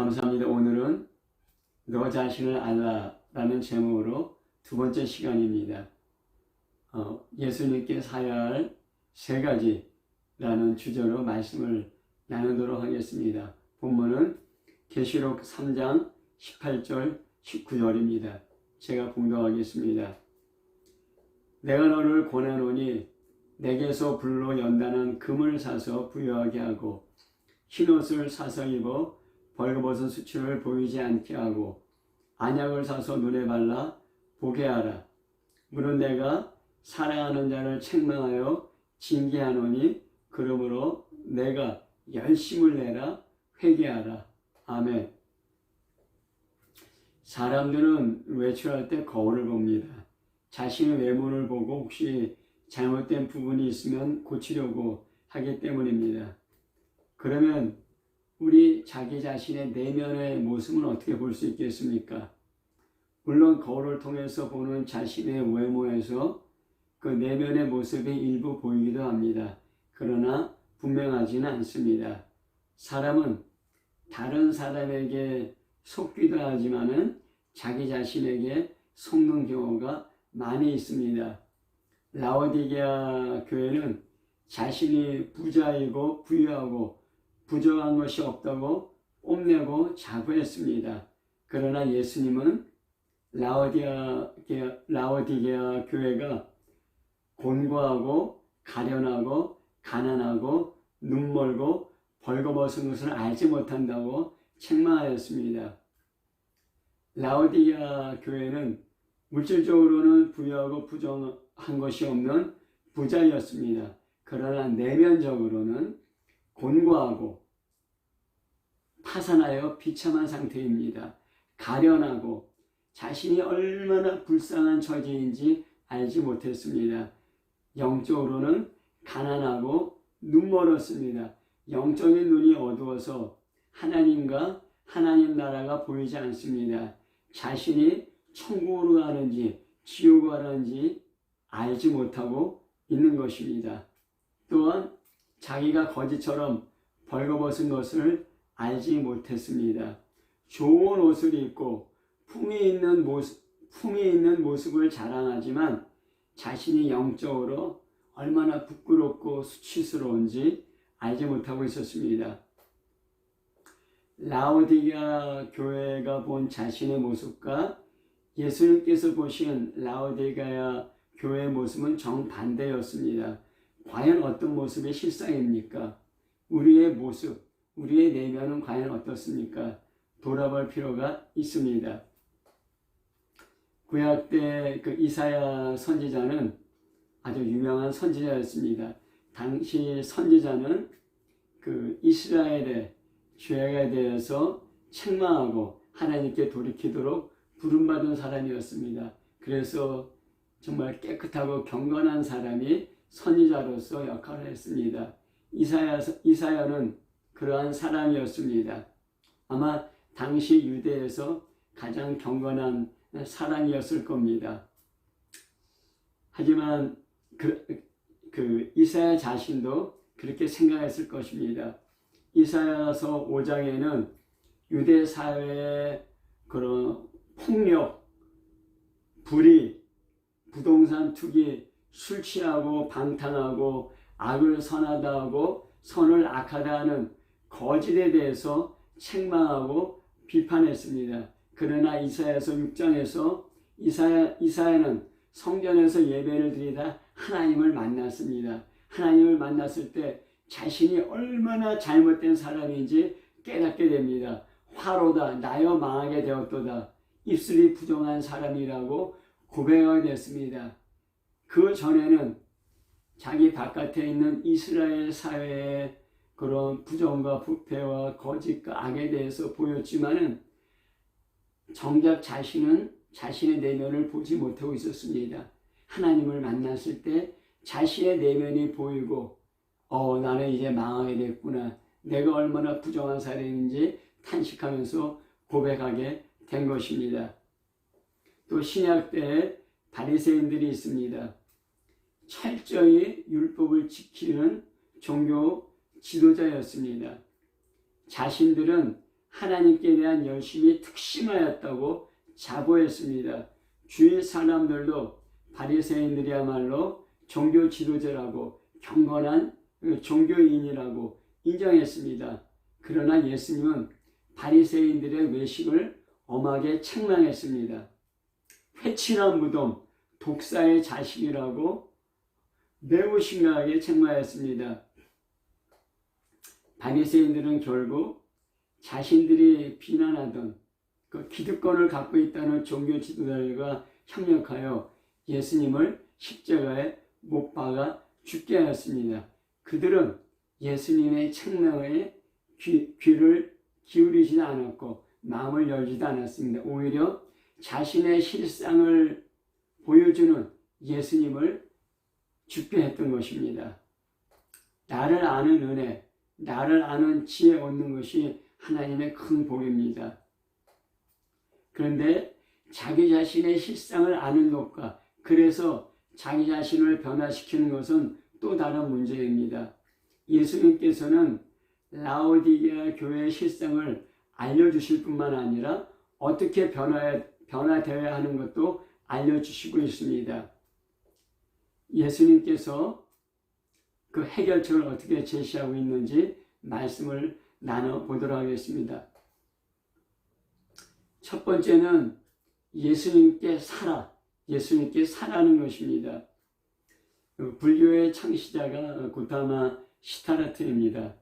감사합니다. 오늘은 너 자신을 알라라는 제목으로 두 번째 시간입니다. 예수님께 사야 할 세 가지라는 주제로 말씀을 나누도록 하겠습니다. 본문은 계시록 3장 18절 19절입니다. 제가 봉독하겠습니다. 내가 너를 권하노니 내게서 불로 연단한 금을 사서 부유하게 하고 흰옷을 사서 입어 벌거벗은 수치를 보이지 않게 하고 안약을 사서 눈에 발라 보게 하라. 물은 내가 사랑하는 자를 책망하여 징계하노니 그러므로 내가 열심을 내라 회개하라. 아멘. 사람들은 외출할 때 거울을 봅니다. 자신의 외모를 보고 혹시 잘못된 부분이 있으면 고치려고 하기 때문입니다. 그러면 우리 자기 자신의 내면의 모습은 어떻게 볼 수 있겠습니까? 물론 거울을 통해서 보는 자신의 외모에서 그 내면의 모습이 일부 보이기도 합니다. 그러나 분명하지는 않습니다. 사람은 다른 사람에게 속기도 하지만은 자기 자신에게 속는 경우가 많이 있습니다. 라오디게아 교회는 자신이 부자이고 부유하고 부족한 것이 없다고 뽐내고 자부했습니다. 그러나 예수님은 라오디게아 교회가 곤고하고 가련하고 가난하고 눈멀고 벌거벗은 것을 알지 못한다고 책망하였습니다. 라오디게아 교회는 물질적으로는 부유하고 부정한 것이 없는 부자였습니다. 그러나 내면적으로는 곤고하고 파산하여 비참한 상태입니다. 가련하고 자신이 얼마나 불쌍한 처지인지 알지 못했습니다. 영적으로는 가난하고 눈멀었습니다. 영적인 눈이 어두워서 하나님과 하나님 나라가 보이지 않습니다. 자신이 천국으로 가는지 지옥으로 가는지 알지 못하고 있는 것입니다. 또한 자기가 거지처럼 벌거벗은 것을 알지 못했습니다. 좋은 옷을 입고 품위 있는 모습을 자랑하지만 자신이 영적으로 얼마나 부끄럽고 수치스러운지 알지 못하고 있었습니다. 라오디게아 교회가 본 자신의 모습과 예수님께서 보신 라오디게아 교회의 모습은 정반대였습니다. 과연 어떤 모습의 실상입니까? 우리의 모습, 우리의 내면은 과연 어떻습니까? 돌아볼 필요가 있습니다. 구약 때 그 이사야 선지자는 아주 유명한 선지자였습니다. 당시 선지자는 그 이스라엘의 죄에 대해서 책망하고 하나님께 돌이키도록 부름받은 사람이었습니다. 그래서 정말 깨끗하고 경건한 사람이 선지자로서 역할을 했습니다. 이사야는 그러한 사람이었습니다. 아마 당시 유대에서 가장 경건한 사람이었을 겁니다. 하지만 그 이사야 자신도 그렇게 생각했을 것입니다. 이사야서 5장에는 유대 사회의 그런 폭력, 불의, 부동산 투기, 술 취하고 방탕하고 악을 선하다 하고 선을 악하다 하는 거짓에 대해서 책망하고 비판했습니다. 그러나 이사야서 6장에서 이사야는 성전에서 예배를 드리다 하나님을 만났습니다. 하나님을 만났을 때 자신이 얼마나 잘못된 사람인지 깨닫게 됩니다. 화로다 나여 망하게 되었도다. 입술이 부정한 사람이라고 고백하게 됐습니다. 그 전에는 자기 바깥에 있는 이스라엘 사회의 그런 부정과 부패와 거짓과 악에 대해서 보였지만은 정작 자신은 자신의 내면을 보지 못하고 있었습니다. 하나님을 만났을 때 자신의 내면이 보이고 나는 이제 망하게 됐구나. 내가 얼마나 부정한 사람인지 탄식하면서 고백하게 된 것입니다. 또 신약 때에 바리새인들이 있습니다. 철저히 율법을 지키는 종교 지도자였습니다. 자신들은 하나님께 대한 열심이 특심하였다고 자부했습니다. 주위 사람들도 바리새인들이야말로 종교 지도자라고 경건한 종교인이라고 인정했습니다. 그러나 예수님은 바리새인들의 외식을 엄하게 책망했습니다. 회칠한 무덤, 독사의 자식이라고 매우 심각하게 책망했습니다. 바리새인들은 결국 자신들이 비난하던 그 기득권을 갖고 있다는 종교 지도자들과 협력하여 예수님을 십자가에 못 박아 죽게 하였습니다. 그들은 예수님의 책망에 귀를 기울이지도 않았고 마음을 열지도 않았습니다. 오히려 자신의 실상을 보여주는 예수님을 죽게 했던 것입니다. 나를 아는 은혜, 나를 아는 지혜 얻는 것이 하나님의 큰 복입니다. 그런데 자기 자신의 실상을 아는 것과 그래서 자기 자신을 변화시키는 것은 또 다른 문제입니다. 예수님께서는 라오디게아 교회의 실상을 알려주실 뿐만 아니라 어떻게 변화되어야 하는 것도 알려주시고 있습니다. 예수님께서 그 해결책을 어떻게 제시하고 있는지 말씀을 나눠보도록 하겠습니다. 첫 번째는 예수님께 사라는 것입니다. 불교의 창시자가 고타마 시타라트입니다.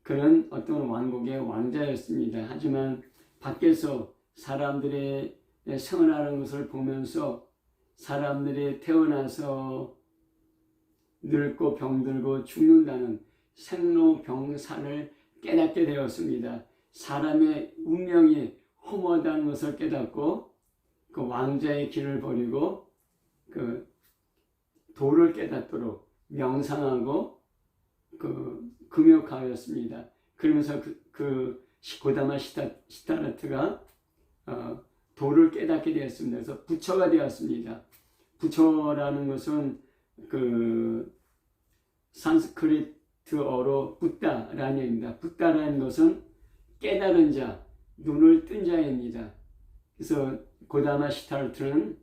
그는 어떤 왕국의 왕자였습니다. 하지만 밖에서 사람들의 생활하는 것을 보면서 사람들이 태어나서 늙고 병들고 죽는다는 생로병사를 깨닫게 되었습니다. 사람의 운명이 허무하다는 것을 깨닫고 그 왕자의 길을 버리고 그 도를 깨닫도록 명상하고 금욕하였습니다. 그러면서 고다마 시타라트가 도를 깨닫게 되었습니다. 그래서 부처가 되었습니다. 부처라는 것은 산스크리트어로 붓다라는 얘기입니다. 붓다라는 것은 깨달은 자, 눈을 뜬 자입니다. 그래서 고다마 시타라트는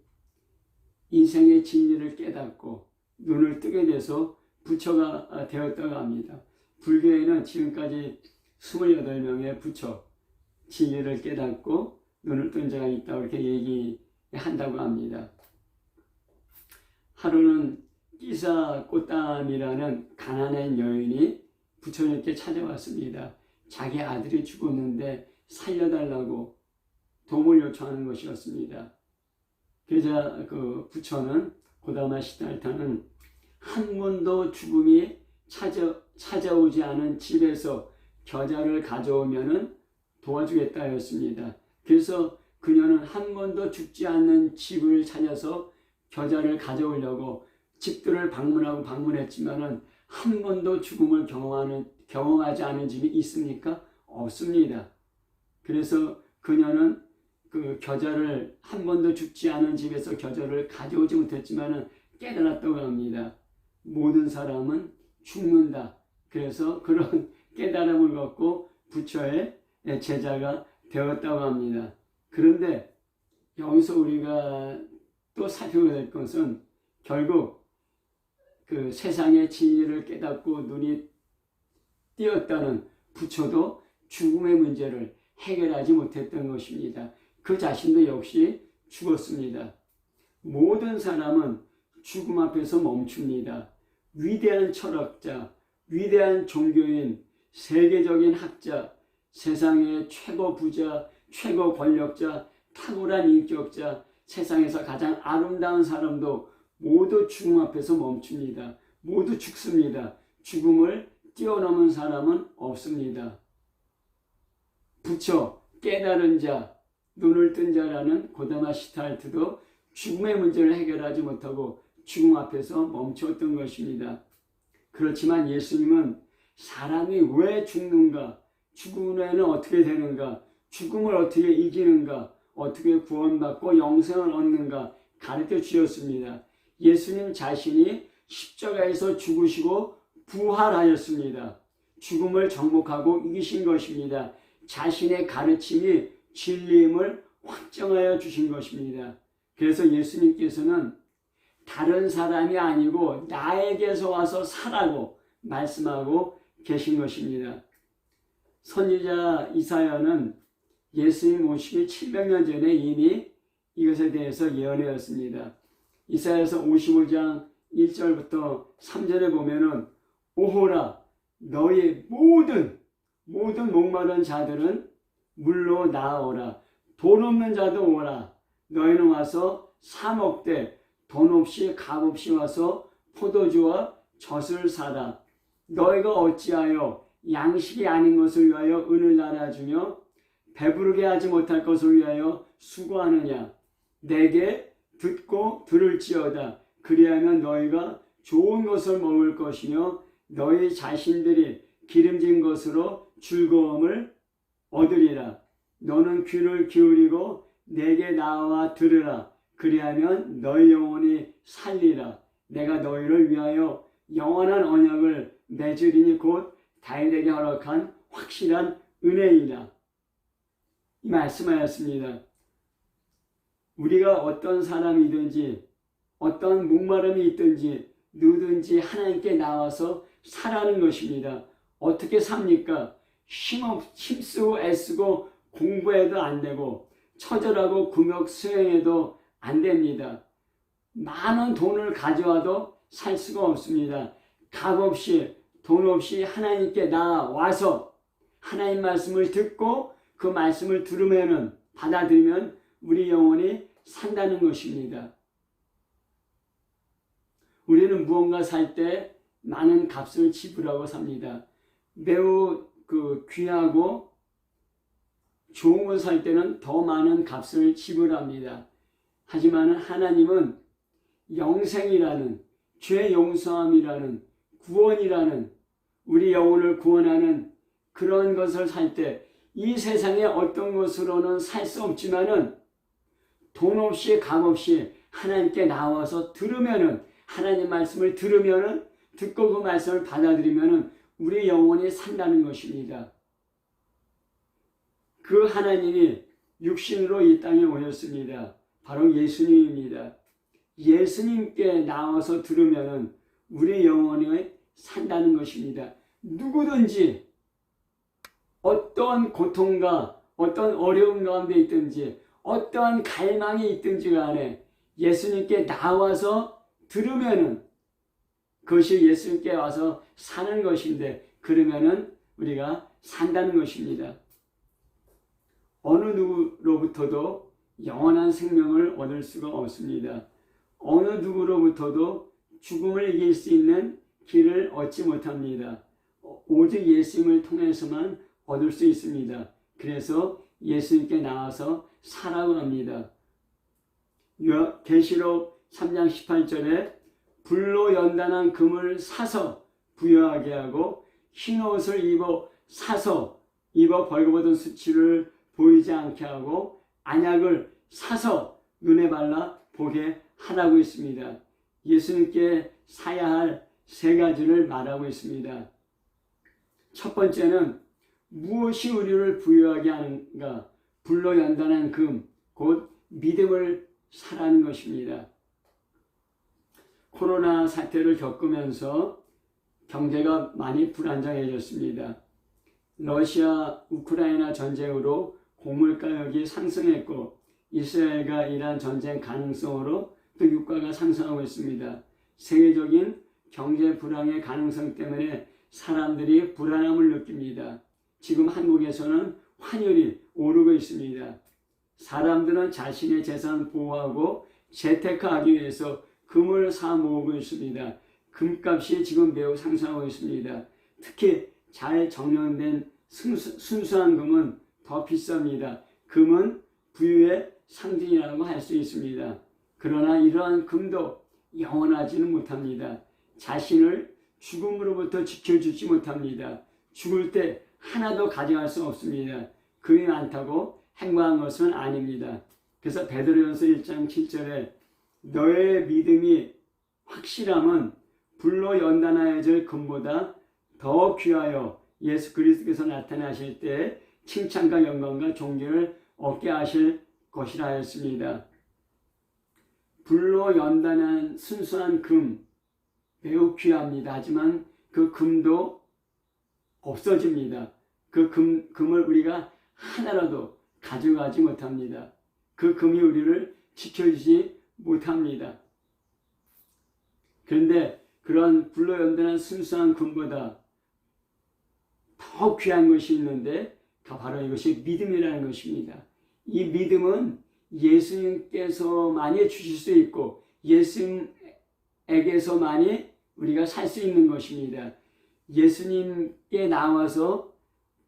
인생의 진리를 깨닫고 눈을 뜨게 돼서 부처가 되었다고 합니다. 불교에는 지금까지 28명의 부처, 진리를 깨닫고 눈을 뜬 자가 있다고 이렇게 얘기한다고 합니다. 하루는 끼사 꽃담이라는 가난한 여인이 부처님께 찾아왔습니다. 자기 아들이 죽었는데 살려달라고 도움을 요청하는 것이었습니다. 그러자 그 부처는 고다마 시타라트는 한 번도 죽음이 찾아오지 않은 집에서 겨자를 가져오면 도와주겠다 했습니다. 그래서 그녀는 한 번도 죽지 않는 집을 찾아서 겨자를 가져오려고 집들을 방문했지만 한 번도 죽음을 경험하지 않은 집이 있습니까? 없습니다. 그래서 그녀는 그 겨자를 한 번도 죽지 않은 집에서 겨자를 가져오지 못했지만 깨달았다고 합니다. 모든 사람은 죽는다. 그래서 그런 깨달음을 갖고 부처의 제자가 되었다고 합니다. 그런데 여기서 우리가 또 살펴야 될 것은 결국 그 세상의 진리를 깨닫고 눈이 띄었다는 부처도 죽음의 문제를 해결하지 못했던 것입니다. 그 자신도 역시 죽었습니다. 모든 사람은 죽음 앞에서 멈춥니다. 위대한 철학자, 위대한 종교인, 세계적인 학자, 세상의 최고 부자, 최고 권력자, 탁월한 인격자, 세상에서 가장 아름다운 사람도 모두 죽음 앞에서 멈춥니다. 모두 죽습니다. 죽음을 뛰어넘은 사람은 없습니다. 부처, 깨달은 자, 눈을 뜬 자라는 고다마 시타라트도 죽음의 문제를 해결하지 못하고 죽음 앞에서 멈췄던 것입니다. 그렇지만 예수님은 사람이 왜 죽는가, 죽은 후에는 어떻게 되는가, 죽음을 어떻게 이기는가, 어떻게 구원받고 영생을 얻는가 가르쳐 주셨습니다. 예수님 자신이 십자가에서 죽으시고 부활하였습니다. 죽음을 정복하고 이기신 것입니다. 자신의 가르침이 진리임을 확정하여 주신 것입니다. 그래서 예수님께서는 다른 사람이 아니고 나에게서 와서 사라고 말씀하고 계신 것입니다. 선지자 이사야는 예수님 오시기 700년 전에 이미 이것에 대해서 예언하였습니다. 이사야서 55장 1절부터 3절에 보면은 오호라 너희 모든 목마른 자들은 물로 나아오라. 돈 없는 자도 오라. 너희는 와서 사 먹되 돈 없이 값 없이 와서 포도주와 젖을 사라. 너희가 어찌하여 양식이 아닌 것을 위하여 은을 날아주며 배부르게 하지 못할 것을 위하여 수고하느냐. 내게 듣고 들을지어다. 그리하면 너희가 좋은 것을 먹을 것이며 너희 자신들이 기름진 것으로 즐거움을 얻으리라. 너는 귀를 기울이고 내게 나와 들으라. 그리하면 너희 영혼이 살리라. 내가 너희를 위하여 영원한 언약을 맺으리니 곧 다윗에게 허락한 확실한 은혜이라. 이 말씀하였습니다. 우리가 어떤 사람이든지 어떤 목마름이 있든지 누구든지 하나님께 나와서 살아는 것입니다. 어떻게 삽니까? 힘쓰고 애쓰고 공부해도 안 되고 처절하고 금욕 수행해도 안 됩니다. 많은 돈을 가져와도 살 수가 없습니다. 값 없이 돈 없이 하나님께 나와서 하나님 말씀을 듣고 그 말씀을 들으면은 받아들이면 우리 영혼이 산다는 것입니다. 우리는 무언가 살 때 많은 값을 지불하고 삽니다. 매우 귀하고 좋은 걸 살 때는 더 많은 값을 지불합니다. 하지만 하나님은 영생이라는, 죄 용서함이라는, 구원이라는, 우리 영혼을 구원하는 그런 것을 살 때 이 세상에 어떤 것으로는 살 수 없지만은 돈 없이 값 없이 하나님께 나와서 들으면은, 하나님 말씀을 들으면은, 듣고 그 말씀을 받아들이면은 우리 영혼이 산다는 것입니다. 그 하나님이 육신으로 이 땅에 오셨습니다. 바로 예수님입니다. 예수님께 나와서 들으면은 우리 영혼이 산다는 것입니다. 누구든지 어떤 고통과 어떤 어려움 가운데 있든지 어떠한 갈망이 있든지 간에 예수님께 나와서 들으면은 그것이 예수님께 와서 사는 것인데, 그러면은 우리가 산다는 것입니다. 어느 누구로부터도 영원한 생명을 얻을 수가 없습니다. 어느 누구로부터도 죽음을 이길 수 있는 길을 얻지 못합니다. 오직 예수님을 통해서만 얻을 수 있습니다. 그래서 예수님께 나와서 사라고 합니다. 계시록 3장 18절에 불로 연단한 금을 사서 부여하게 하고 흰 옷을 사서 벌거벗은 수치를 보이지 않게 하고 안약을 사서 눈에 발라 보게 하라고 있습니다. 예수님께 사야 할 세 가지를 말하고 있습니다. 첫 번째는 무엇이 우리를 부유하게 하는가? 불로 연단한 금, 곧 믿음을 사라는 것입니다. 코로나 사태를 겪으면서 경제가 많이 불안정해졌습니다. 러시아 우크라이나 전쟁으로 곡물 가격이 상승했고 이스라엘과 이란 전쟁 가능성으로 또 유가가 상승하고 있습니다. 세계적인 경제 불황의 가능성 때문에 사람들이 불안함을 느낍니다. 지금 한국에서는 환율이 오르고 있습니다. 사람들은 자신의 재산 보호하고 재테크하기 위해서 금을 사 모으고 있습니다. 금값이 지금 매우 상승하고 있습니다. 특히 잘 정련된 순수한 금은 더 비쌉니다. 금은 부유의 상징이라고 할 수 있습니다. 그러나 이러한 금도 영원하지는 못합니다. 자신을 죽음으로부터 지켜주지 못합니다. 죽을 때 하나도 가져갈 수 없습니다. 금이 많다고 행복한 것은 아닙니다. 그래서 베드로전서 1장 7절에 너의 믿음이 확실함은 불로 연단하여질 금보다 더 귀하여 예수 그리스도께서 나타나실 때 칭찬과 영광과 존귀를 얻게 하실 것이라 하였습니다. 불로 연단한 순수한 금, 매우 귀합니다. 하지만 그 금도 없어집니다. 그 금을 우리가 하나라도 가져가지 못합니다. 그 금이 우리를 지켜주지 못합니다. 그런데 그런 불로 연단한 순수한 금보다 더 귀한 것이 있는데 바로 이것이 믿음이라는 것입니다. 이 믿음은 예수님께서만이 주실 수 있고 예수님에게서만이 우리가 살 수 있는 것입니다. 예수님께 나와서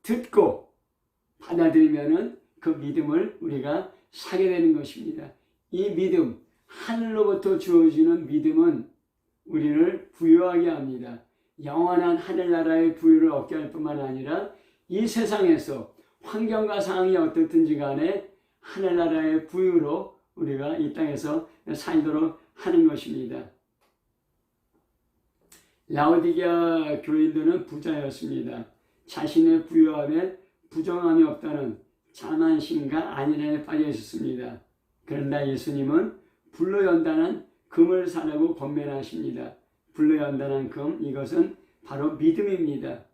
듣고 받아들이면은 그 믿음을 우리가 사게 되는 것입니다. 이 믿음, 하늘로부터 주어지는 믿음은 우리를 부유하게 합니다. 영원한 하늘나라의 부유를 얻게 할 뿐만 아니라 이 세상에서 환경과 상황이 어떻든지 간에 하늘나라의 부유로 우리가 이 땅에서 살도록 하는 것입니다. 라오디게아 교인들은 부자였습니다. 자신의 부유함에 부정함이 없다는 자만심과 안일함에 빠져 있었습니다. 그러나 예수님은 불로 연단한 금을 사라고 권면하십니다. 불로 연단한 금, 이것은 바로 믿음입니다.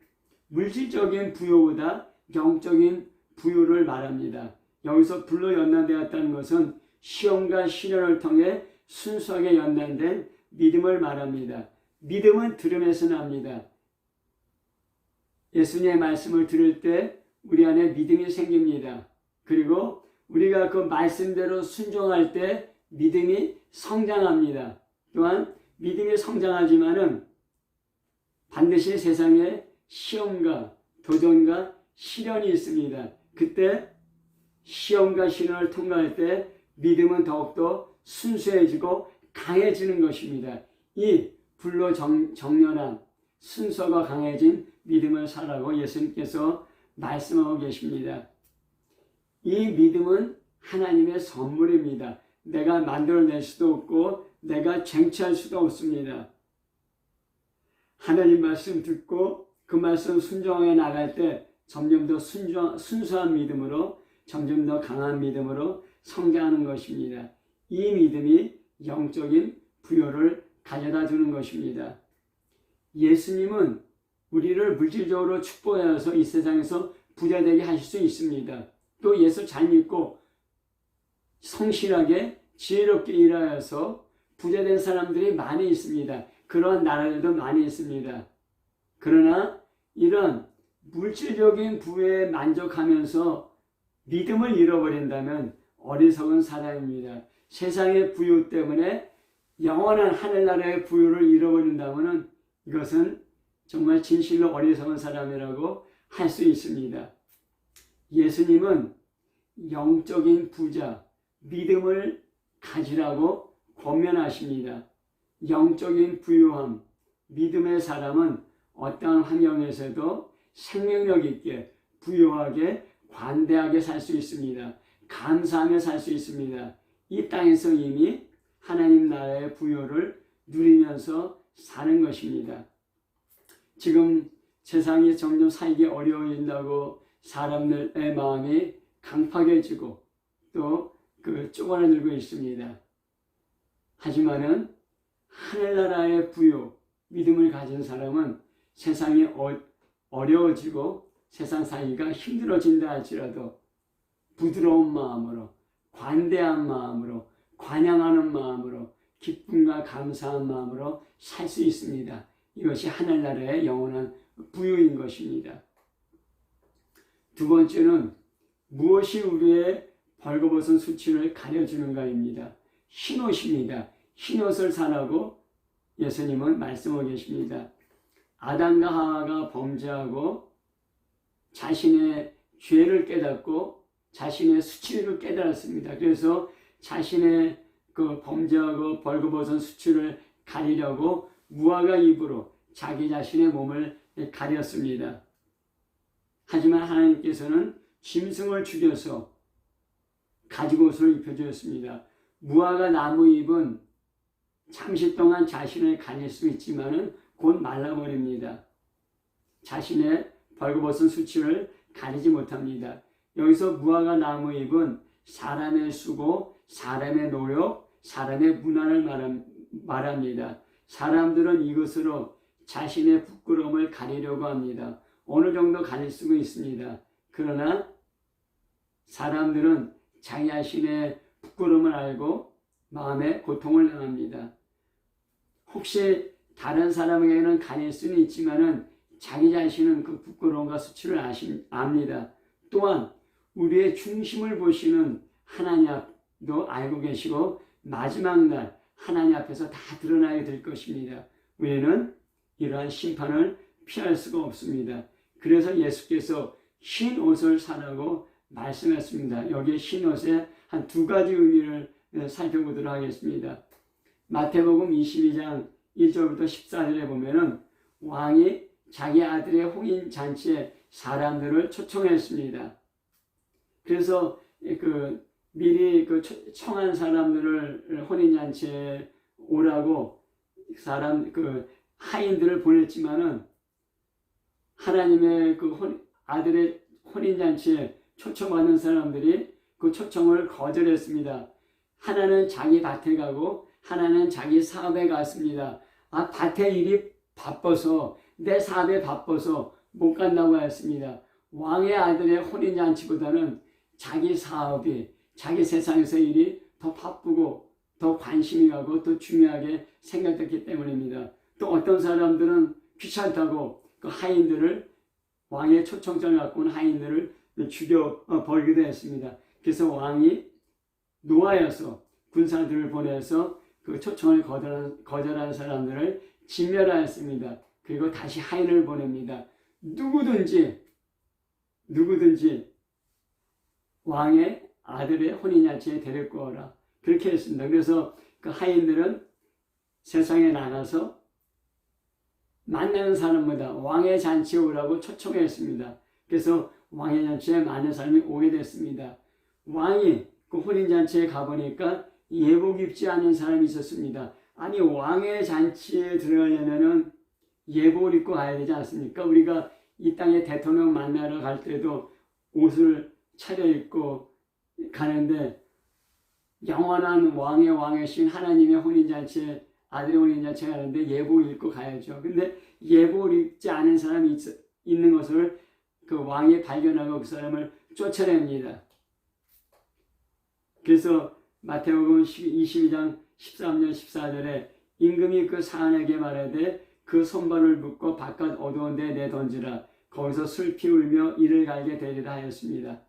물질적인 부유보다 영적인 부유를 말합니다. 여기서 불로 연단되었다는 것은 시험과 시련을 통해 순수하게 연단된 믿음을 말합니다. 믿음은 들음에서 납니다. 예수님의 말씀을 들을 때 우리 안에 믿음이 생깁니다. 그리고 우리가 그 말씀대로 순종할 때 믿음이 성장합니다. 또한 믿음이 성장하지만은 반드시 세상에 시험과 도전과 시련이 있습니다. 그때 시험과 시련을 통과할 때 믿음은 더욱더 순수해지고 강해지는 것입니다. 이 불로 정렬한 순서가 강해진 믿음을 살라고 예수님께서 말씀하고 계십니다. 이 믿음은 하나님의 선물입니다. 내가 만들어낼 수도 없고 내가 쟁취할 수도 없습니다. 하나님 말씀 듣고 그 말씀 순종해 나갈 때 점점 더 순수한 믿음으로 점점 더 강한 믿음으로 성장하는 것입니다. 이 믿음이 영적인 부여를 가져다 주는 것입니다. 예수님은 우리를 물질적으로 축복하여서 이 세상에서 부자되게 하실 수 있습니다. 또 예수 잘 믿고 성실하게 지혜롭게 일하여서 부자된 사람들이 많이 있습니다. 그러한 나라들도 많이 있습니다. 그러나 이런 물질적인 부에 만족하면서 믿음을 잃어버린다면 어리석은 사람입니다. 세상의 부유 때문에 영원한 하늘나라의 부유를 잃어버린다면 이것은 정말 진실로 어리석은 사람이라고 할 수 있습니다. 예수님은 영적인 부자, 믿음을 가지라고 권면하십니다. 영적인 부유함, 믿음의 사람은 어떠한 환경에서도 생명력 있게 부유하게 관대하게 살 수 있습니다. 감사하며 살 수 있습니다. 이 땅에서 이미 하나님 나라의 부유를 누리면서 사는 것입니다. 지금 세상이 점점 살기 어려워진다고 사람들의 마음이 강팍해지고 또 쪼그라들고 있습니다. 하지만은 하늘나라의 부유, 믿음을 가진 사람은 세상이 어려워지고 세상 살기가 힘들어진다 할지라도 부드러운 마음으로, 관대한 마음으로, 관양하는 마음으로, 기쁨과 감사한 마음으로 살 수 있습니다. 이것이 하늘나라의 영원한 부유인 것입니다. 두 번째는 무엇이 우리의 벌거벗은 수치를 가려주는가입니다. 흰옷입니다. 흰옷을 사라고 예수님은 말씀하고 계십니다. 아담과 하와가 범죄하고 자신의 죄를 깨닫고 자신의 수치를 깨달았습니다. 그래서 자신의 그 범죄하고 벌거벗은 수치를 가리려고 무화과 잎으로 자기 자신의 몸을 가렸습니다. 하지만 하나님께서는 짐승을 죽여서 가죽옷을 입혀주었습니다. 무화과 나무 잎은 잠시 동안 자신을 가릴 수 있지만은 곧 말라버립니다. 자신의 벌거벗은 수치를 가리지 못합니다. 여기서 무화과 나무 잎은 사람의 수고, 사람의 노력, 사람의 문화를 말합니다. 사람들은 이것으로 자신의 부끄러움을 가리려고 합니다. 어느 정도 가릴 수가 있습니다. 그러나 사람들은 자기 자신의 부끄러움을 알고 마음에 고통을 당합니다. 혹시 다른 사람에게는 가릴 수는 있지만은 자기 자신은 그 부끄러움과 수치를 압니다. 또한 우리의 중심을 보시는 하나님도 알고 계시고 마지막 날 하나님 앞에서 다 드러나게 될 것입니다. 우리는 이러한 심판을 피할 수가 없습니다. 그래서 예수께서 흰 옷을 사라고 말씀했습니다. 여기에 흰 옷의 한 두 가지 의미를 살펴보도록 하겠습니다. 마태복음 22장 1절부터 14절에 보면은 왕이 자기 아들의 혼인 잔치에 사람들을 초청했습니다. 그래서 미리 청한 사람들을 혼인 잔치에 오라고 하인들을 보냈지만은 하나님의 아들의 혼인 잔치에 초청받는 사람들이 그 초청을 거절했습니다. 하나는 자기 밭에 가고 하나는 자기 사업에 갔습니다. 밭에 일이 바빠서 내 사업에 바빠서 못 간다고 했습니다. 왕의 아들의 혼인 잔치보다는 자기 사업이 자기 세상에서 일이 더 바쁘고 더 관심이 가고 더 중요하게 생각됐기 때문입니다. 또 어떤 사람들은 귀찮다고 그 하인들을 왕의 초청장을 갖고 온 하인들을 죽여 버리기도 했습니다. 그래서 왕이 노하여서 군사들을 보내서 그 초청을 거절한 사람들을 진멸하였습니다. 그리고 다시 하인을 보냅니다. 누구든지 왕의 아들의 혼인잔치에 데리고 오라. 그렇게 했습니다. 그래서 그 하인들은 세상에 나가서 만나는 사람마다 왕의 잔치에 오라고 초청했습니다. 그래서 왕의 잔치에 많은 사람이 오게 됐습니다. 왕이 그 혼인잔치에 가보니까 예복 입지 않은 사람이 있었습니다. 아니, 왕의 잔치에 들어가려면은 예복을 입고 가야 되지 않습니까? 우리가 이 땅에 대통령 만나러 갈 때도 옷을 차려입고 가는데 영원한 왕이신 하나님의 혼인잔치에 아들의 혼인잔치에 가는데 예복을 입고 가야죠. 근데 예복을 입지 않은 사람이 있는 것을 그 왕이 발견하고 그 사람을 쫓아냅니다. 그래서 마태복음 22장 13절 14절에 임금이 그 사안에게 말하되 그 손발을 묶고 바깥 어두운 데 내던지라. 거기서 슬피 울며 이를 갈게 되리라 하였습니다.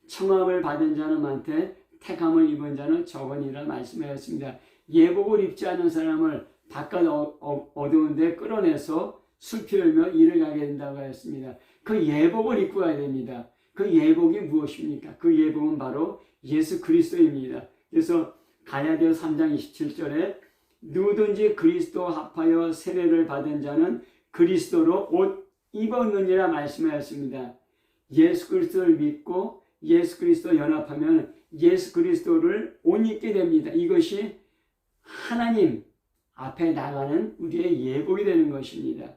청함을 받은 자는 많되 택함을 입은 자는 적으니라 말씀하였습니다. 예복을 입지 않은 사람을 바깥 어두운 데 끌어내서 슬피 울며 이를 가게 된다고 하였습니다. 그 예복을 입고 가야 됩니다. 그 예복이 무엇입니까? 그 예복은 바로 예수 그리스도입니다. 그래서 갈라디아 3장 27절에 누구든지 그리스도 합하여 세례를 받은 자는 그리스도로 옷 입었느니라 말씀하였습니다. 예수 그리스도를 믿고 예수 그리스도 연합하면 예수 그리스도를 옷 입게 됩니다. 이것이 하나님 앞에 나가는 우리의 예복이 되는 것입니다.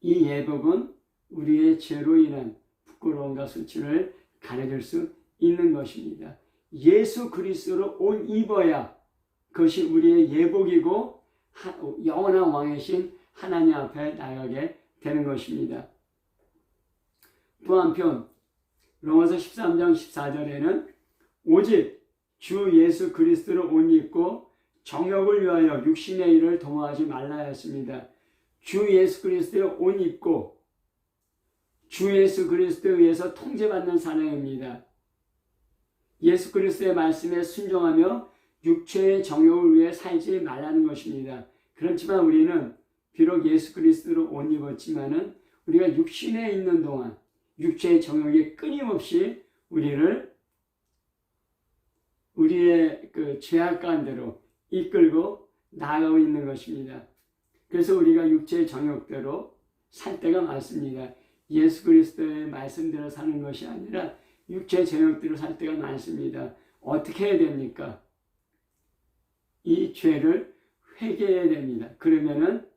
이 예복은 우리의 죄로 인한 부끄러움과 수치를 가려줄 수 있는 것입니다. 예수 그리스도로 옷 입어야 그것이 우리의 예복이고 영원한 왕이신 하나님 앞에 나가게 되는 것입니다. 또 한편 로마서 13장 14절에는 오직 주 예수 그리스도로 옷 입고 정욕을 위하여 육신의 일을 동하지 말라 했습니다. 주 예수 그리스도로 옷 입고 주 예수 그리스도에 의해서 통제받는 사람입니다. 예수 그리스도의 말씀에 순종하며 육체의 정욕을 위해 살지 말라는 것입니다. 그렇지만 우리는 비록 예수 그리스도로 옷 입었지만은 우리가 육신에 있는 동안 육체의 정욕이 끊임없이 우리의 그 죄악관대로 이끌고 나아가고 있는 것입니다. 그래서 우리가 육체의 정욕대로 살 때가 많습니다. 예수 그리스도의 말씀대로 사는 것이 아니라 육체의 정욕대로 살 때가 많습니다. 어떻게 해야 됩니까? 이 죄를 회개해야 됩니다. 그러면은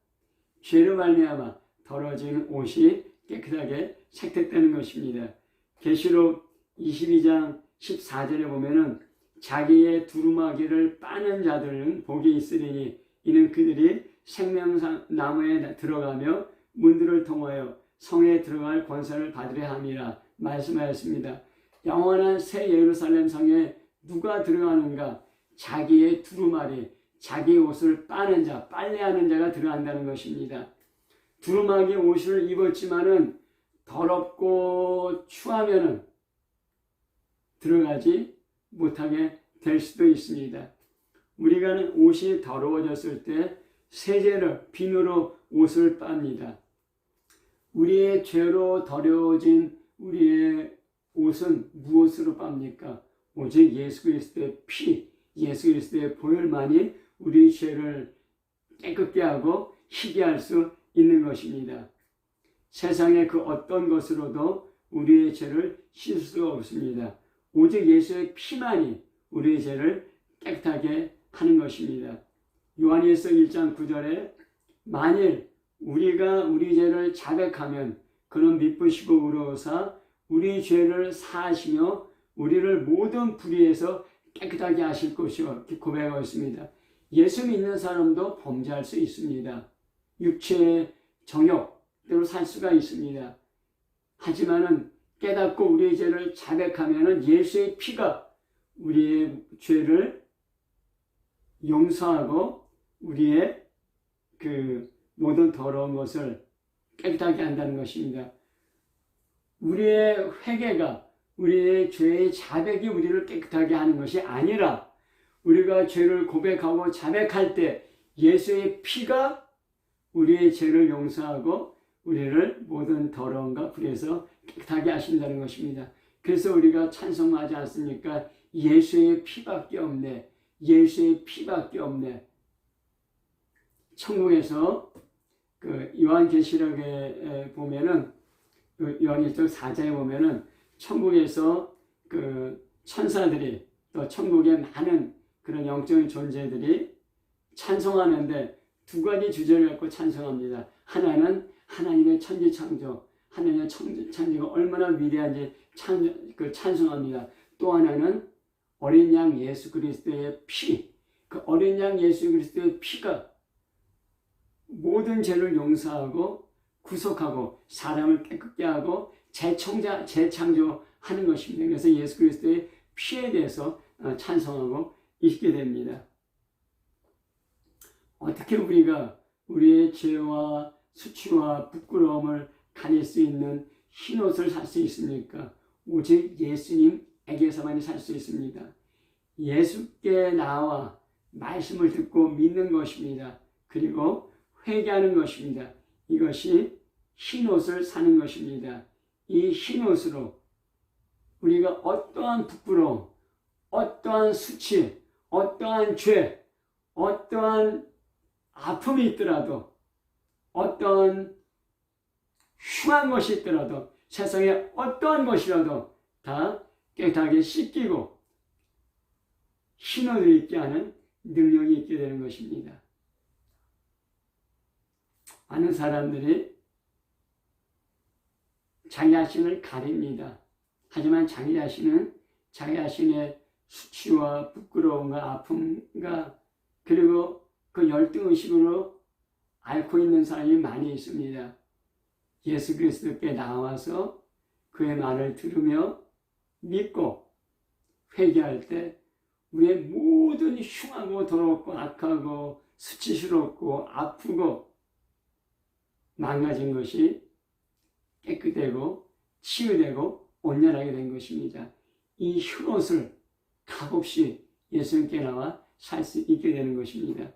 죄로 말미암아 더러진 옷이 깨끗하게 색택되는 것입니다. 계시록 22장 14절에 보면은 자기의 두루마기를 빠는 자들은 복이 있으리니 이는 그들이 생명나무에 들어가며 문들을 통하여 성에 들어갈 권세를 받으려 함이라 말씀하였습니다. 영원한 새 예루살렘 성에 누가 들어가는가? 자기의 두루마리, 자기 옷을 빠는 자, 빨래하는 자가 들어간다는 것입니다. 두루마기 옷을 입었지만은 더럽고 추하면은 들어가지 못하게 될 수도 있습니다. 우리가 옷이 더러워졌을 때 세제를 비누로 옷을 빱니다. 우리의 죄로 더러워진 우리의 옷은 무엇으로 빱니까? 오직 예수 그리스도의 피, 예수 그리스도의 보혈만이 우리 죄를 깨끗게 하고 희게 할 수 있는 것입니다. 세상의 그 어떤 것으로도 우리의 죄를 씻을 수가 없습니다. 오직 예수의 피만이 우리의 죄를 깨끗하게 하는 것입니다. 요한일서 1장 9절에 만일 우리가 우리 죄를 자백하면 그는 미쁘시고 의로우사 우리 죄를 사하시며 우리를 모든 불의에서 깨끗하게 하실 것이요 고백하고 있습니다. 예수 믿는 사람도 범죄할 수 있습니다. 육체의 정욕대로 살 수가 있습니다. 하지만은 깨닫고 우리의 죄를 자백하면은 예수의 피가 우리의 죄를 용서하고 우리의 그 모든 더러운 것을 깨끗하게 한다는 것입니다. 우리의 회개가 우리의 죄의 자백이 우리를 깨끗하게 하는 것이 아니라 우리가 죄를 고백하고 자백할 때 예수의 피가 우리의 죄를 용서하고 우리를 모든 더러움과 불에서 깨끗하게 하신다는 것입니다. 그래서 우리가 찬송하지 않습니까? 예수의 피밖에 없네. 예수의 피밖에 없네. 천국에서 그 요한계시록에 보면은 요한계시록 4장에 보면은 천국에서 그 천사들이 또 천국의 많은 그런 영적인 존재들이 찬송하는데 두 가지 주제를 갖고 찬송합니다. 하나는 하나님의 천지창조, 하나님의 천지가 얼마나 위대한지 찬송합니다. 또 하나는 어린 양 예수 그리스도의 피, 그 어린 양 예수 그리스도의 피가 모든 죄를 용서하고 구속하고 사람을 깨끗게 하고 재창조하는 것입니다. 그래서 예수 그리스도의 피에 대해서 찬송하고 있게 됩니다. 어떻게 우리가 우리의 죄와 수치와 부끄러움을 가릴 수 있는 흰옷을 살 수 있습니까? 오직 예수님에게서만이 살 수 있습니다. 예수께 나와 말씀을 듣고 믿는 것입니다. 그리고 회개하는 것입니다. 이것이 흰옷을 사는 것입니다. 이 흰옷으로 우리가 어떠한 부끄러움, 어떠한 수치, 어떠한 죄, 어떠한 아픔이 있더라도 어떠한 흉한 것이 있더라도 세상에 어떠한 것이라도 다 깨끗하게 씻기고 흰옷을 입게 하는 능력이 있게 되는 것입니다. 많은 사람들이 자기 자신을 가립니다. 하지만 자기 자신은 자기 자신의 수치와 부끄러움과 아픔과 그리고 그 열등의식으로 앓고 있는 사람이 많이 있습니다. 예수 그리스도께 나와서 그의 말을 들으며 믿고 회개할 때 우리의 모든 흉하고 더럽고 악하고 수치스럽고 아프고 망가진 것이 깨끗되고 치유되고 온전하게 된 것입니다. 이 흰옷을 값없이 예수님께 나와 살 수 있게 되는 것입니다.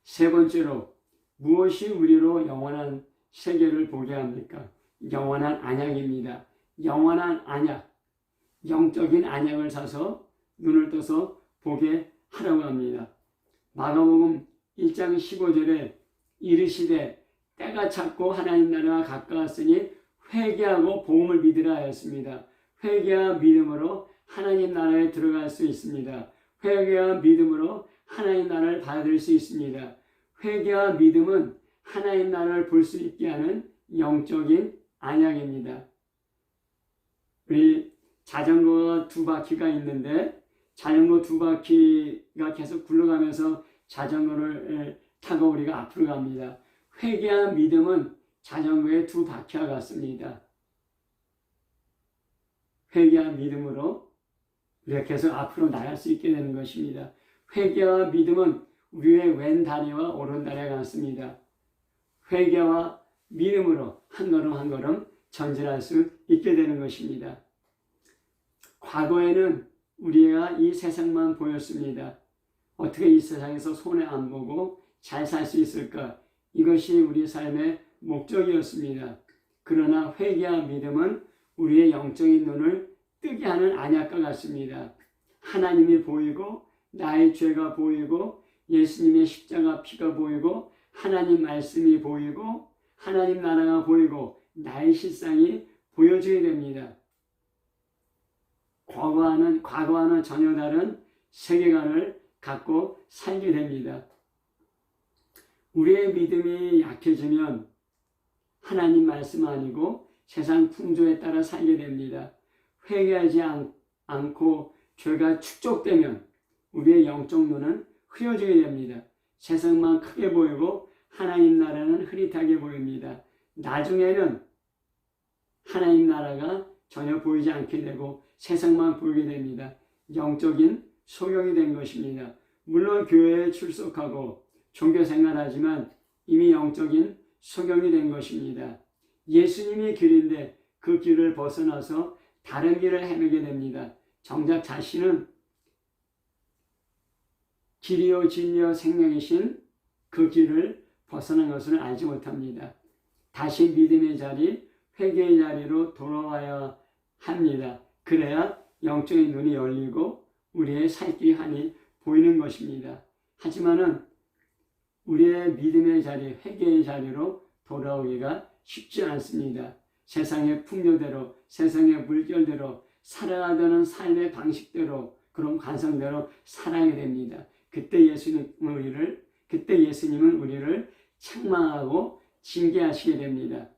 세 번째로 무엇이 우리로 영원한 세계를 보게 합니까? 영원한 안약입니다. 영원한 안약, 영적인 안약을 사서 눈을 떠서 보게 하라고 합니다. 마가복음 1장 15절에 이르시되 때가 찼고 하나님 나라가 가까웠으니 회개하고 복음을 믿으라 하였습니다. 회개와 믿음으로 하나님 나라에 들어갈 수 있습니다. 회개와 믿음으로 하나님 나라를 받을 수 있습니다. 회개와 믿음은 하나님 나라를 볼 수 있게 하는 영적인 안약입니다. 우리 자전거가 두 바퀴가 있는데 자전거 두 바퀴가 계속 굴러가면서 자전거를 타고 우리가 앞으로 갑니다. 회개한 믿음은 자전거의 두 바퀴와 같습니다. 회개한 믿음으로 우리가 계속 앞으로 나갈 수 있게 되는 것입니다. 회개와 믿음은 우리의 왼 다리와 오른 다리와 같습니다. 회개와 믿음으로 한 걸음 한 걸음 전진할 수 있게 되는 것입니다. 과거에는 우리가 이 세상만 보였습니다. 어떻게 이 세상에서 손해 안 보고 잘 살 수 있을까? 이것이 우리 삶의 목적이었습니다. 그러나 회개와 믿음은 우리의 영적인 눈을 뜨게 하는 안약과 같습니다. 하나님이 보이고 나의 죄가 보이고 예수님의 십자가 피가 보이고 하나님 말씀이 보이고 하나님 나라가 보이고 나의 실상이 보여지게 됩니다. 과거와는 전혀 다른 세계관을 갖고 살게 됩니다. 우리의 믿음이 약해지면 하나님 말씀 아니고 세상 풍조에 따라 살게 됩니다. 회개하지 않고 죄가 축적되면 우리의 영적 눈은 흐려지게 됩니다. 세상만 크게 보이고 하나님 나라는 흐릿하게 보입니다. 나중에는 하나님 나라가 전혀 보이지 않게 되고 세상만 보이게 됩니다. 영적인 소경이 된 것입니다. 물론 교회에 출석하고 종교 생활하지만 이미 영적인 소경이 된 것입니다. 예수님이 길인데 그 길을 벗어나서 다른 길을 헤매게 됩니다. 정작 자신은 길이요 진리요 생명이신 그 길을 벗어난 것을 알지 못합니다. 다시 믿음의 자리, 회개의 자리로 돌아와야 합니다. 그래야 영적인 눈이 열리고 우리의 살 길이 하니 보이는 것입니다. 하지만은 우리의 믿음의 자리, 회개의 자리로 돌아오기가 쉽지 않습니다. 세상의 풍조대로, 세상의 물결대로, 살아가는 삶의 방식대로, 그런 관성대로 살아가게 됩니다. 그때 예수님은 우리를 책망하고 징계하시게 됩니다.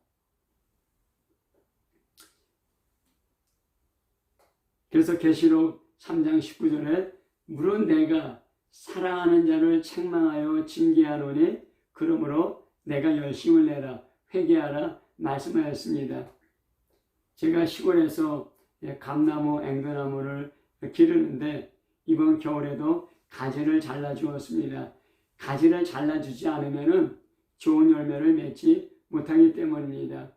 그래서 계시록 3장 19절에 물은 내가 사랑하는 자를 책망하여 징계하노니 그러므로 내가 열심을 내라 회개하라 말씀하였습니다. 제가 시골에서 감나무, 앵두나무를 기르는데 이번 겨울에도 가지를 잘라주었습니다. 가지를 잘라주지 않으면 좋은 열매를 맺지 못하기 때문입니다.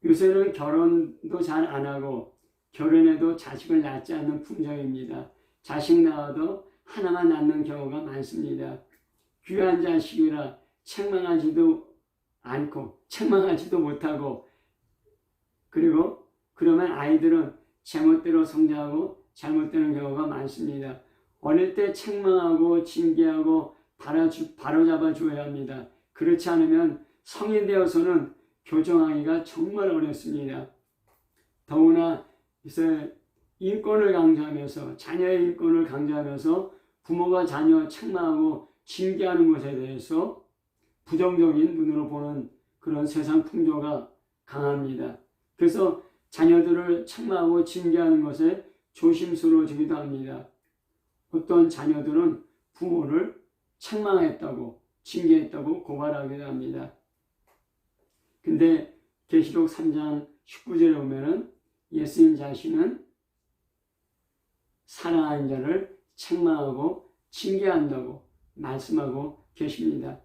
요새는 결혼도 잘 안 하고 결혼해도 자식을 낳지 않는 풍경입니다. 자식 낳아도 하나만 낳는 경우가 많습니다. 귀한 자식이라 책망하지도 않고 책망하지도 못하고 그리고 그러면 아이들은 제멋대로 성장하고 잘못되는 경우가 많습니다. 어릴 때 책망하고 징계하고 바로잡아 줘야 합니다. 그렇지 않으면 성인 되어서는 교정하기가 정말 어렵습니다. 더구나 이제 인권을 강조하면서 자녀의 인권을 강조하면서 부모가 자녀 책망하고 징계하는 것에 대해서 부정적인 눈으로 보는 그런 세상 풍조가 강합니다. 그래서 자녀들을 책망하고 징계하는 것에 조심스러워지기도 합니다. 어떤 자녀들은 부모를 책망했다고 징계했다고 고발하기도 합니다. 근데 계시록 3장 19절에 보면은 예수님 자신은 사랑하는 자를 책망하고 징계한다고 말씀하고 계십니다.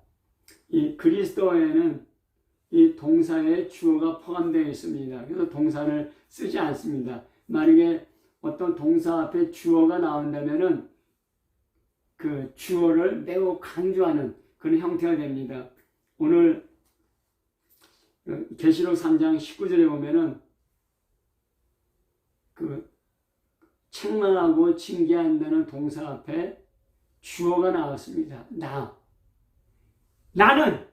이 그리스도에는 이 동사의 주어가 포함되어 있습니다. 그래서 동사를 쓰지 않습니다. 만약에 어떤 동사 앞에 주어가 나온다면은 그 주어를 매우 강조하는 그런 형태가 됩니다. 오늘 계시록 3장 19절에 보면은 그 책망하고 징계한다는 동사 앞에 주어가 나왔습니다. 나는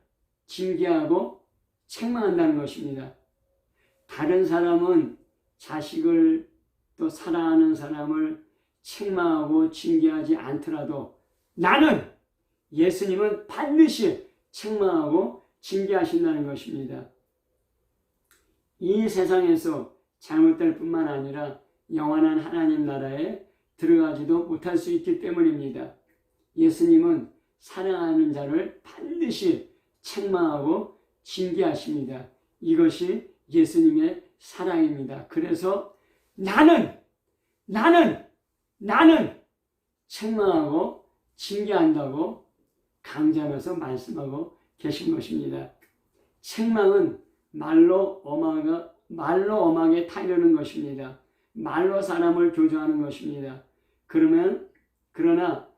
징계하고 책망한다는 것입니다. 다른 사람은 자식을 또 사랑하는 사람을 책망하고 징계하지 않더라도 나는 예수님은 반드시 책망하고 징계하신다는 것입니다. 이 세상에서 잘못될 뿐만 아니라 영원한 하나님 나라에 들어가지도 못할 수 있기 때문입니다. 예수님은 사랑하는 자를 반드시 책망하고 징계하십니다. 이것이 예수님의 사랑입니다. 그래서 나는 책망하고 징계한다고 강조하면서 말씀하고 계신 것입니다. 책망은 말로 엄하게 타이르는 것입니다. 말로 사람을 교조하는 것입니다. 그러나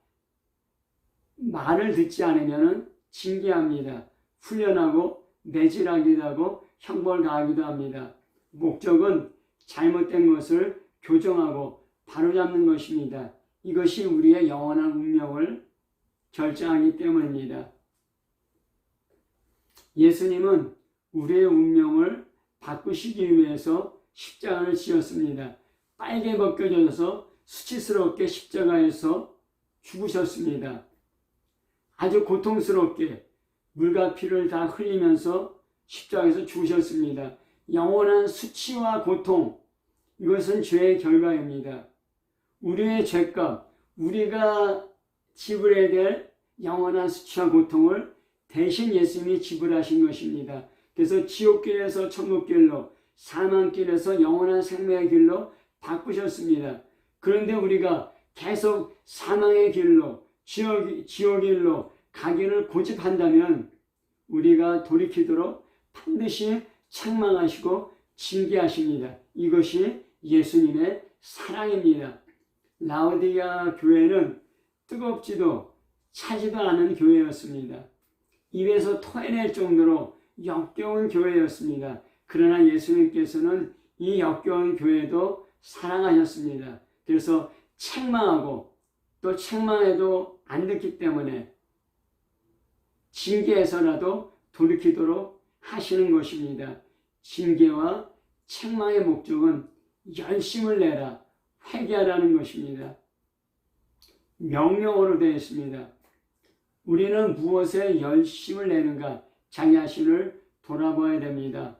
말을 듣지 않으면 징계합니다. 훈련하고 매질하기도 하고 형벌 가하기도 합니다. 목적은 잘못된 것을 교정하고 바로잡는 것입니다. 이것이 우리의 영원한 운명을 결정하기 때문입니다. 예수님은 우리의 운명을 바꾸시기 위해서 십자가를 지었습니다. 빨개 벗겨져서 수치스럽게 십자가에서 죽으셨습니다. 아주 고통스럽게 물과 피를 다 흘리면서 십자가에서 죽으셨습니다. 영원한 수치와 고통, 이것은 죄의 결과입니다. 우리의 죄값, 우리가 지불해야 될 영원한 수치와 고통을 대신 예수님이 지불하신 것입니다. 그래서 지옥길에서 천국길로, 사망길에서 영원한 생명의 길로 바꾸셨습니다. 그런데 우리가 계속 사망의 길로, 지옥길로 가기를 고집한다면 우리가 돌이키도록 반드시 책망하시고 징계하십니다. 이것이 예수님의 사랑입니다. 라오디게아 교회는 뜨겁지도 차지도 않은 교회였습니다. 입에서 토해낼 정도로 역겨운 교회였습니다. 그러나 예수님께서는 이 역겨운 교회도 사랑하셨습니다. 그래서 책망하고 또 책망해도 안 듣기 때문에 징계해서라도 돌이키도록 하시는 것입니다. 징계와 책망의 목적은 열심을 내라, 회개하라는 것입니다. 명령어로 되어 있습니다. 우리는 무엇에 열심을 내는가? 자기 자신을 돌아봐야 됩니다.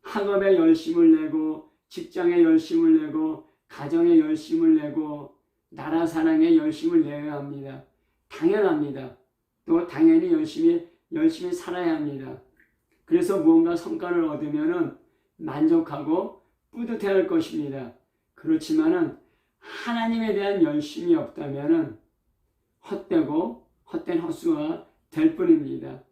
학업에 열심을 내고, 직장에 열심을 내고, 가정에 열심을 내고, 나라 사랑에 열심을 내야 합니다. 당연합니다. 또 당연히 열심히 살아야 합니다. 그래서 무언가 성과를 얻으면 만족하고 뿌듯해할 것입니다. 그렇지만은 하나님에 대한 열심이 없다면 헛되고 헛된 헛수가 될 뿐입니다.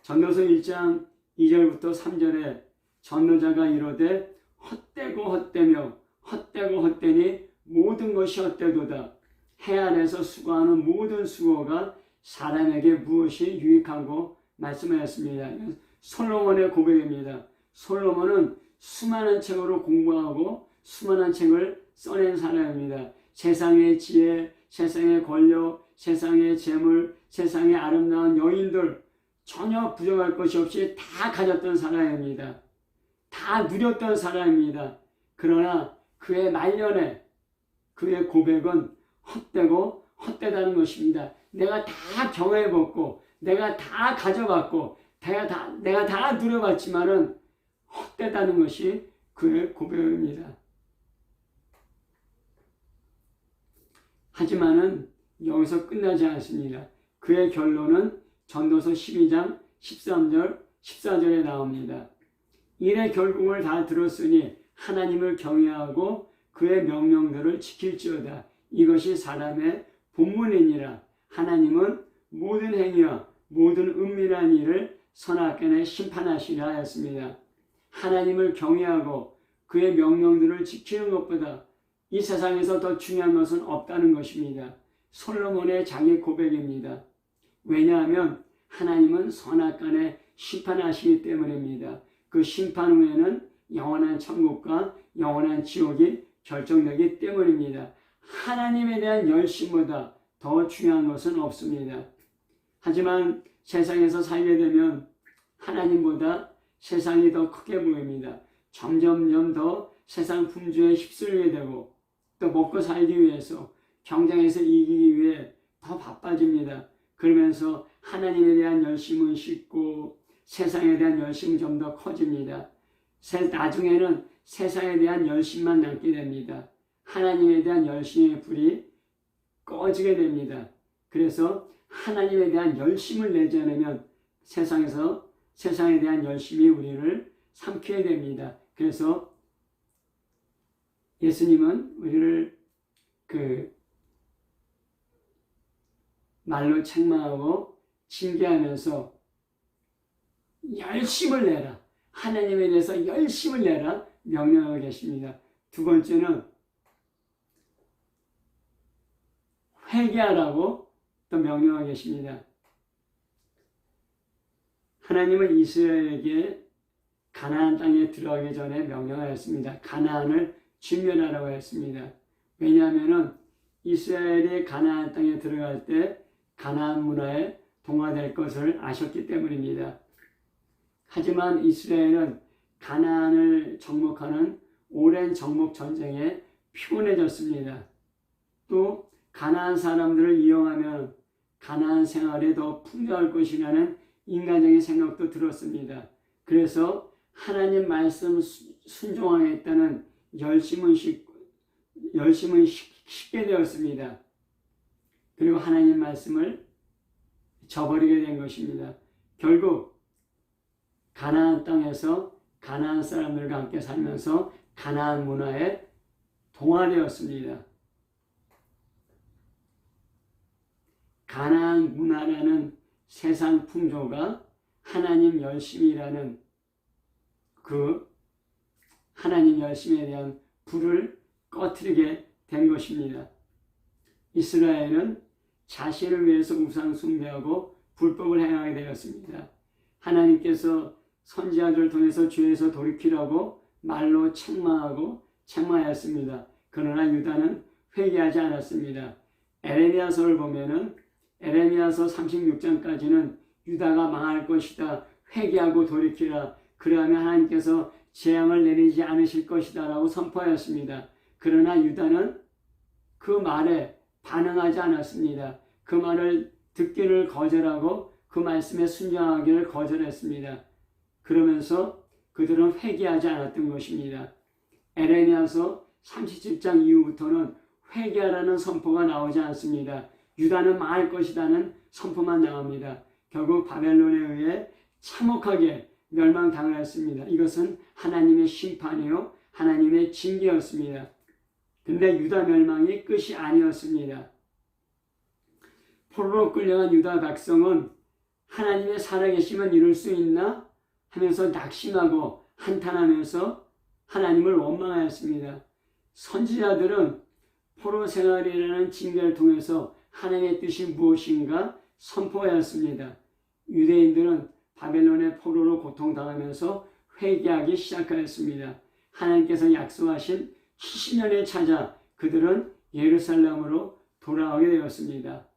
전도서 1장 2절부터 3절에 전도자가 이르되 헛되고 헛되며 헛되고 헛되니 모든 것이 헛되도다. 해 아래서 수고하는 모든 수고가 사람에게 무엇이 유익하고 말씀하였습니다. 솔로몬의 고백입니다. 솔로몬은 수많은 책으로 공부하고 수많은 책을 써낸 사람입니다. 세상의 지혜, 세상의 권력, 세상의 재물, 세상의 아름다운 여인들 전혀 부족할 것이 없이 다 가졌던 사람입니다. 다 누렸던 사람입니다. 그러나 그의 말년에 그의 고백은 헛되고 헛되다는 것입니다. 내가 다 경험해봤고 내가 다 가져봤고 내가 다 누려봤지만은 헛되다는 것이 그의 고백입니다. 하지만은 여기서 끝나지 않습니다. 그의 결론은 전도서 12장 13절 14절에 나옵니다. 이래 결국을 다 들었으니 하나님을 경외하고 그의 명령들을 지킬지어다. 이것이 사람의 본문이니라. 하나님은 모든 행위와 모든 은밀한 일을 선악간에 심판하시라 하였습니다. 하나님을 경외하고 그의 명령들을 지키는 것보다 이 세상에서 더 중요한 것은 없다는 것입니다. 솔로몬의 자기 고백입니다. 왜냐하면 하나님은 선악간에 심판하시기 때문입니다. 그 심판 후에는 영원한 천국과 영원한 지옥이 결정되기 때문입니다. 하나님에 대한 열심보다 더 중요한 것은 없습니다. 하지만 세상에서 살게 되면 하나님보다 세상이 더 크게 보입니다. 점점점 더 세상 풍조에 휩쓸리게 되고 또 먹고 살기 위해서 경쟁에서 이기기 위해 더 바빠집니다. 그러면서 하나님에 대한 열심은 식고 세상에 대한 열심은 좀 더 커집니다. 나중에는 세상에 대한 열심만 남게 됩니다. 하나님에 대한 열심의 불이 꺼지게 됩니다. 그래서 하나님에 대한 열심을 내지 않으면 세상에 대한 열심이 우리를 삼키게 됩니다. 그래서 예수님은 우리를 말로 책망하고 징계하면서 열심을 내라. 하나님에 대해서 열심을 내라 명령하고 계십니다. 두 번째는 회개하라고 또 명령하고 계십니다. 하나님은 이스라엘에게 가나안 땅에 들어가기 전에 명령하였습니다. 가나안을 진멸하라고 했습니다. 왜냐하면 이스라엘이 가나안 땅에 들어갈 때 가나안 문화에 동화될 것을 아셨기 때문입니다. 하지만 이스라엘은 가나안을 정복하는 오랜 정복 전쟁에 피곤해졌습니다. 또 가나안 사람들을 이용하면 가나안 생활이 더 풍요할 것이라는 인간적인 생각도 들었습니다. 그래서 하나님 말씀 순종하겠다는 열심은 식게 되었습니다. 그리고 하나님 말씀을 저버리게 된 것입니다. 결국 가나안 땅에서 가나안 사람들과 함께 살면서 가나안 문화에 동화되었습니다. 가나안 문화라는 세상 풍조가 하나님 열심이라는 그 하나님 열심에 대한 불을 꺼트리게 된 것입니다. 이스라엘은 자신을 위해서 우상 숭배하고 불법을 행하게 되었습니다. 하나님께서 선지자들을 통해서 죄에서 돌이키라고 말로 책망하였습니다. 그러나 유다는 회개하지 않았습니다. 에레미야서를 보면은 에레미야서 36장까지는 유다가 망할 것이다. 회개하고 돌이키라. 그러하면 하나님께서 재앙을 내리지 않으실 것이다 라고 선포하였습니다. 그러나 유다는 그 말에 반응하지 않았습니다. 그 말을 듣기를 거절하고 그 말씀에 순종하기를 거절했습니다. 그러면서 그들은 회개하지 않았던 것입니다. 에레미야서 37장 이후부터는 회개하라는 선포가 나오지 않습니다. 유다는 망할 것이라는 선포만 나옵니다. 결국 바벨론에 의해 참혹하게 멸망당하였습니다. 이것은 하나님의 심판이요 하나님의 징계였습니다. 근데 유다 멸망이 끝이 아니었습니다. 포로로 끌려간 유다 백성은 하나님의 살아계심은 이룰 수 있나 하면서 낙심하고 한탄하면서 하나님을 원망하였습니다. 선지자들은 포로 생활이라는 징계를 통해서 하나님의 뜻이 무엇인가 선포하였습니다. 유대인들은 바벨론의 포로로 고통당하면서 회개하기 시작하였습니다. 하나님께서 약속하신 70년에 찾아 그들은 예루살렘으로 돌아오게 되었습니다.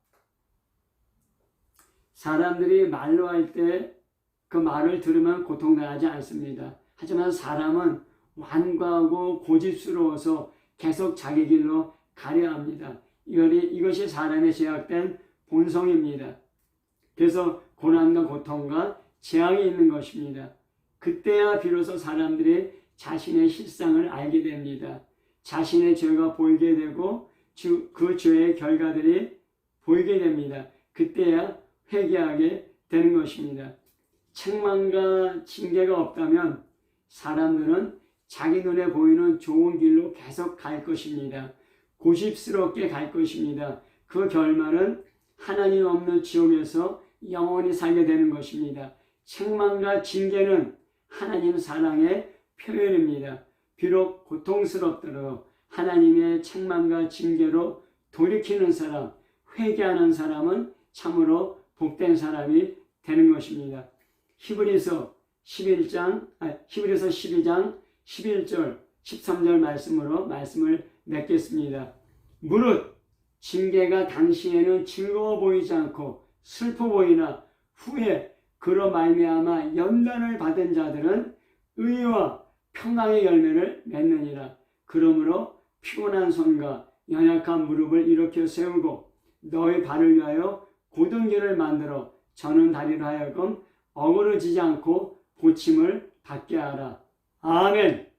사람들이 말로 할 때 그 말을 들으면 고통당하지 않습니다. 하지만 사람은 완고하고 고집스러워서 계속 자기 길로 가려 합니다. 이것이 사람의 제약된 본성입니다. 그래서 고난과 고통과 재앙이 있는 것입니다. 그때야 비로소 사람들이 자신의 실상을 알게 됩니다. 자신의 죄가 보이게 되고 그 죄의 결과들이 보이게 됩니다. 그때야 회개하게 되는 것입니다. 책망과 징계가 없다면 사람들은 자기 눈에 보이는 좋은 길로 계속 갈 것입니다. 고집스럽게 갈 것입니다. 그 결말은 하나님 없는 지옥에서 영원히 살게 되는 것입니다. 책망과 징계는 하나님 사랑의 표현입니다. 비록 고통스럽더라도 하나님의 책망과 징계로 돌이키는 사람, 회개하는 사람은 참으로 복된 사람이 되는 것입니다. 히브리서 12장 11절 13절 말씀을 맺겠습니다. 무릇 징계가 당시에는 즐거워 보이지 않고 슬퍼 보이나 후에 그로 말미암아 연단을 받은 자들은 의와 평강의 열매를 맺느니라. 그러므로 피곤한 손과 연약한 무릎을 일으켜 세우고 너의 발을 위하여 곧은 길을 만들어 저는 다리로 하여금 어그러지지 않고 고침을 받게 하라. 아멘.